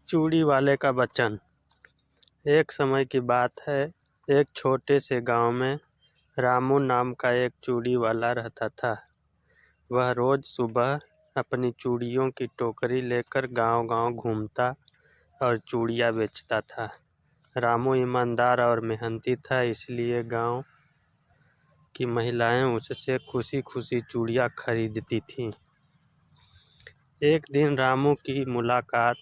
चूड़ी वाले का बचन। एक समय की बात है, एक छोटे से गांव में रामू नाम का एक चूड़ी वाला रहता था। वह रोज सुबह अपनी चूड़ियों की टोकरी लेकर गांव-गांव घूमता और चूड़ियाँ बेचता था। रामू ईमानदार और मेहनती था, इसलिए गांव की महिलाएं उससे खुशी-खुशी चूड़ियाँ खरीदती थीं। एक दिन रामू की मुलाकात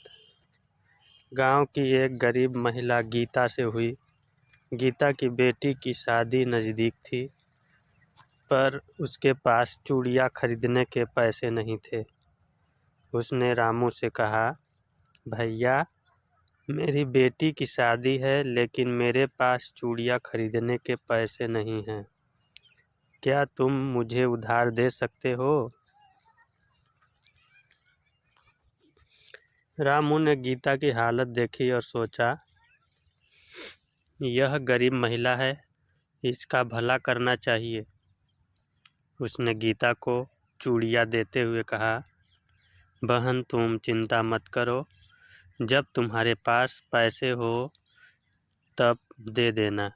गांव की एक गरीब महिला गीता से हुई। गीता की बेटी की शादी नज़दीक थी, पर उसके पास चूड़ियाँ खरीदने के पैसे नहीं थे। उसने रामू से कहा, भैया, मेरी बेटी की शादी है, लेकिन मेरे पास चूड़ियाँ खरीदने के पैसे नहीं हैं। क्या तुम मुझे उधार दे सकते हो? रामू ने गीता की हालत देखी और सोचा, यह गरीब महिला है, इसका भला करना चाहिए। उसने गीता को चूड़ियाँ देते हुए कहा, बहन, तुम चिंता मत करो, जब तुम्हारे पास पैसे हो तब दे देना।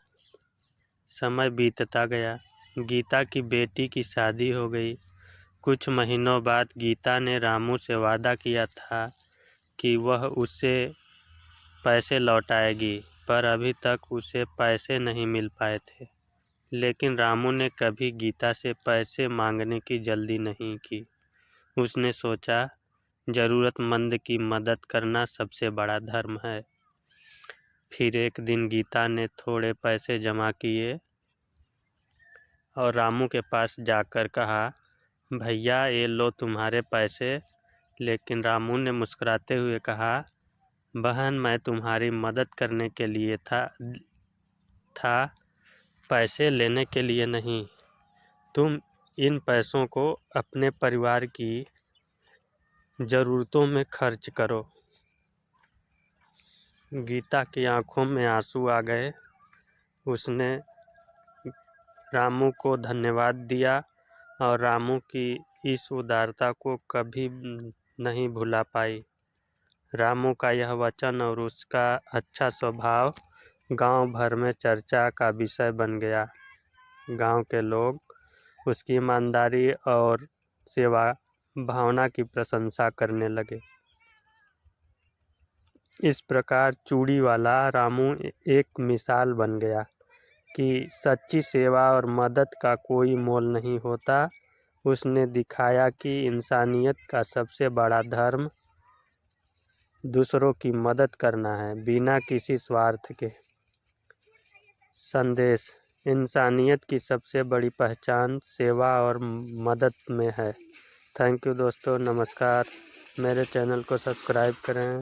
समय बीतता गया, गीता की बेटी की शादी हो गई। कुछ महीनों बाद गीता ने रामू से वादा किया था कि वह उससे पैसे लौटाएगी, पर अभी तक उसे पैसे नहीं मिल पाए थे। लेकिन रामू ने कभी गीता से पैसे मांगने की जल्दी नहीं की। उसने सोचा, ज़रूरतमंद की मदद करना सबसे बड़ा धर्म है। फिर एक दिन गीता ने थोड़े पैसे जमा किए और रामू के पास जाकर कहा, भैया, ये लो तुम्हारे पैसे। लेकिन रामू ने मुस्कुराते हुए कहा, बहन, मैं तुम्हारी मदद करने के लिए था, पैसे लेने के लिए नहीं। तुम इन पैसों को अपने परिवार की ज़रूरतों में खर्च करो। गीता की आंखों में आंसू आ गए। उसने रामू को धन्यवाद दिया और रामू की इस उदारता को कभी नहीं भुला पाई। रामू का यह वचन और उसका अच्छा स्वभाव गांव भर में चर्चा का विषय बन गया। गांव के लोग उसकी ईमानदारी और सेवा भावना की प्रशंसा करने लगे। इस प्रकार चूड़ी वाला रामू एक मिसाल बन गया कि सच्ची सेवा और मदद का कोई मोल नहीं होता। उसने दिखाया कि इंसानियत का सबसे बड़ा धर्म दूसरों की मदद करना है, बिना किसी स्वार्थ के। संदेश: इंसानियत की सबसे बड़ी पहचान सेवा और मदद में है। थैंक यू दोस्तों, नमस्कार। मेरे चैनल को सब्सक्राइब करें।